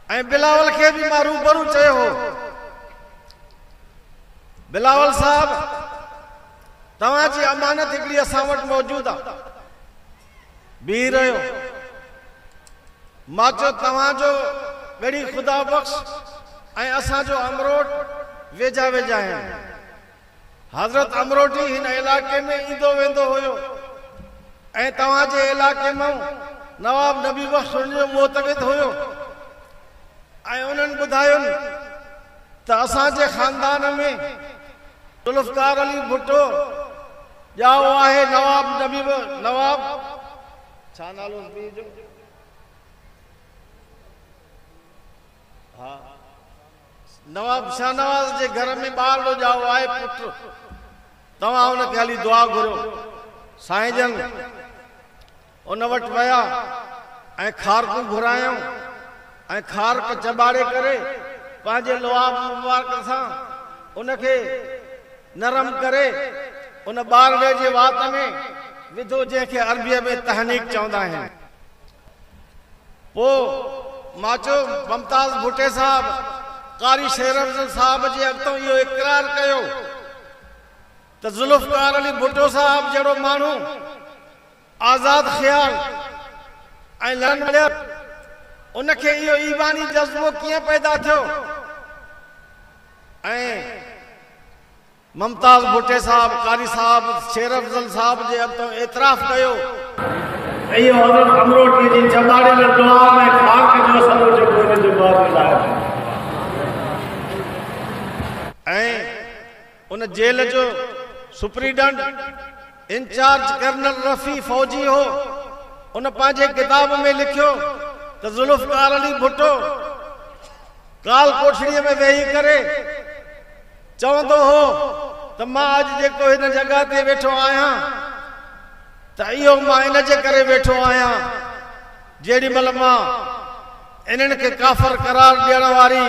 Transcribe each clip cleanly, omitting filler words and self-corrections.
ऐं बिलावल खे बि मां रूबरू चयो हो, बिलावल साहब तव्हांजी अमानत हिकिड़ी असां वटि मौजूदु आहे, बीह रहियो। मां चयो तव्हांजो ॻड़ी ख़ुदा बख़्श ऐं असांजो अमरोट वेझा वेझा आहिनि। हज़रत अमरोटी हिन इलाइक़े में ईंदो वेंदो हुयो ऐं तव्हांजे इलाइक़े मां नवाब नबी बख़्श जो मोतक़िद हुयो ऐं उन्हनि ॿुधायो त असांजे ख़ानदान में जुल्फ़कार अली भुट्टो ॼाओ आहे नवाब नबी नवाब छा नालो जो हा नवाब शाहनवाज़ जे घर में ॿारड़ो ॼाओ आहे पुटु। तव्हां हुनखे हली दुआ घुरियो। साईं जन उन वटि विया ऐं खारकूं घुरायूं ऐं खारक चॿाड़े करे पंहिंजे लुआब मुबारक सां उनखे नरम करे उन ॿारड़े जे वात में विधो, जंहिंखे अरबीअ में तहनीक चवंदा आहिनि। पोइ मां चयो मुमताज़ भुट्टे साहब कारी शेर अफ़ज़ल साहब जे अॻितो इहो इक़रार कयो त ज़ुल्फ़कार अली भुट्टो साहब जहिड़ो माण्हू आज़ाद ख़्याल ऐं लड़न उनखे इहो ईमानी जज़्बो कीअं पैदा थियो। ऐं मुमताज़ भुट्टे साहब कारी साहब शेर अफ़ज़ल साहब जे अॻितो एतिराफ़ कयो इहो हज़रत अमरोटी जी चॿाड़ियल दुआ में खाक जो असर जेको हिन जो बार आहे। ऐं उन जेल जो सुप्रीडेंट इंचार्ज कर्नल रफ़ी फौजी हो, उन पंहिंजे किताब में लिखियो त ज़ुल्फ़कार अली भुट्टो काल कोठड़ीअ में वेही करे चवंदो हो त मां अॼु जेको हिन जॻह ते वेठो आहियां त इहो मां इन जे करे वेठो आहियां जेॾी महिल मां इन्हनि खे काफ़र करार ॾियण वारी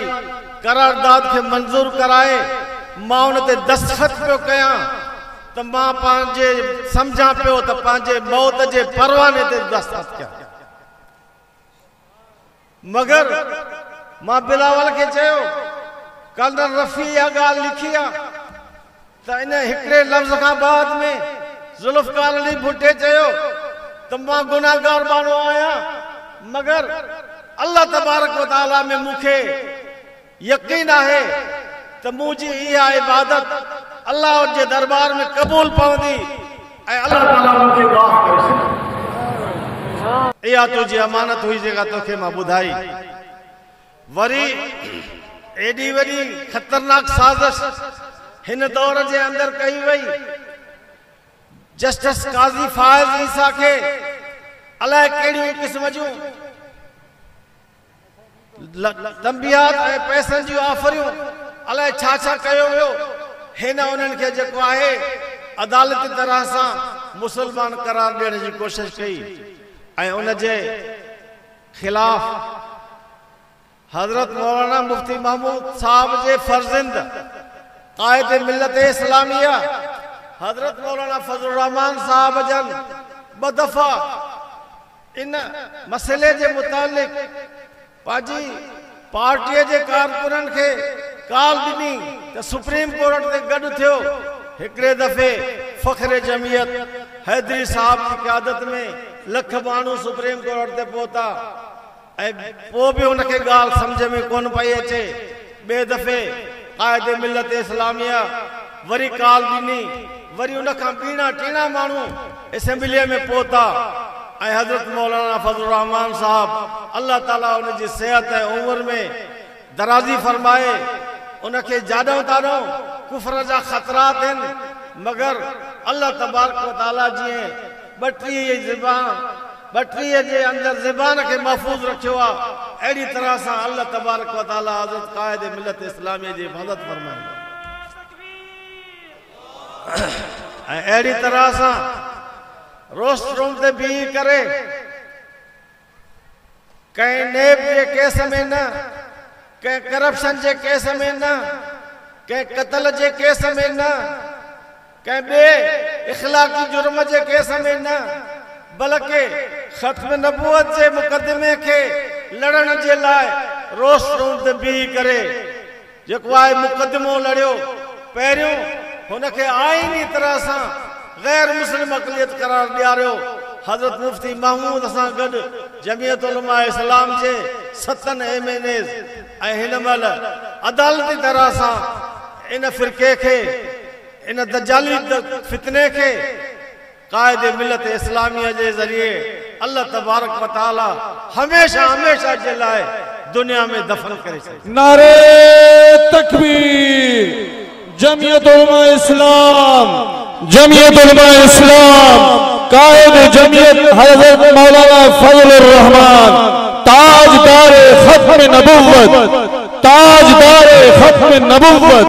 करारदाद खे मंज़ूर कराए मां उन ते दस्तख़त पियो कयां त मां पंहिंजे सम्झां पियो त पंहिंजे मौत जे परवाने ते दस्तख़त कयां। मगर मां बिलावल खे चयो कर्नल रफ़ी इहा ॻाल्हि लिखी आहे त इन हिकिड़े लफ़्ज़ खां बाद में ज़ुल्फ़कार अली भुट्टे चयो त मां गुनाहगार माण्हू आहियां, मगर अल्लाह तबारक व तआला में मूंखे यकीन आहे त मुंहिंजी इहा इबादत अल्लाह जे दरबार में क़बूल पवंदी ऐं अल्लाह ताला मूंखे माफ़ करे छॾींदो। इहा तुंहिंजी अमानत हुई जेका तोखे मां ॿुधाई। वरी एॾी वॾी ख़तरनाक साज़िश हिन दौर जे अंदरि कई वई। जस्टिस काज़ी फ़ाइज़ ईसा खे अलाए कहिड़ियूं क़िस्म जूं तंबियात ऐं पैसनि जूं ऑफरियूं अलाए छा छा कयो वियो। हिन उन्हनि खे जेको आहे अदालती तरह सां मुसलमान करार ॾियण जी कोशिशि कई ऐं उन जे ख़िलाफ़ हज़रत मौलाना मुफ्ती महमूद साहब जे फर्ज़ंद क़ाइद मिल्लत इस्लामिया हज़रत मौलाना फज़लुर रहमान साहब जन ॿ दफ़ा इन मसइले जे मुतालिक़ पंहिंजी पार्टीअ जे कारकुननि खे काल ॾिनी त सुप्रीम कोर्ट ते गॾु थियो। हिकिड़े दफ़े फ़ख्र जमियत हैदरी साहब जी क़यादत में लख माण्हू सुप्रीम कोर्ट ते पहुता ऐं पोइ बि हुनखे ॻाल्हि सम्झ में कोन पई अचे। ॿिए दफ़े क़ाइद मिल्लत इस्लामिया वरी काल ॾिनी, वरी उनखां ॿीणा टीणा माण्हू असेंबलीअ में पहुता ऐं हज़रत मौलाना फज़लुर रहमान साहब अल्लाह ताला उनजी सेहत ऐं उमिरि में दराज़ी फरमाए उनखे जाॾो ताॾो कुफर जा ख़तरात आहिनि, मगर अल्लाह तबारक व तआला जीअं ॿटीह जे अंदरि ज़बान खे महफ़ूज़ रखियो आहे, अहिड़ी तरह सां अल्लाह तबारक व तआला हज़रत क़ाइद मिल्लत इस्लामिया जी हिफ़ाज़त फरमाईंदो। ऐं अहिड़ी तरह सां रोस्ट्रूम ते बीह करे कंहिं नेब जे केस में न, कंहिं करप्शन जे केस में न, कंहिं क़त्ल जे केस में न, कंहिं ॿिए इख़लाक़ी जुर्म जे केस में न, बल्कि ख़त्म नबूअत जे मुक़दमे खे लड़ण जे लाइ रोस्टरूम ते बीही करे जेको आहे मुक़दमो लड़ियो पहिरियों हुनखे आईनी तरह सां गैर मुस्लिम अक़लियत करार ॾियारियो। हज़रत मुफ्ती महमूद सां गॾु जमियत उलमा इस्लाम जे 7 एमएनएस ऐं हिन महिल अदालती तरह सां इन फ़िरक़े खे इन दजाली फितने खे कायदे मिलत इस्लामिया जे ज़रिए अल्लाह तबारक व तआला हमेशा हमेशा जे लाइ दुनिया में दफन करे छॾे। नारे तकबीर। जमियत उलमा इस्लाम, जमियत उलमा इस्लाम, कायद जमियत हज़रत मौलाना फजलुर रहमान, ताजदार खत्म नबुव्वत, ताजदार खत्म नबुव्वत।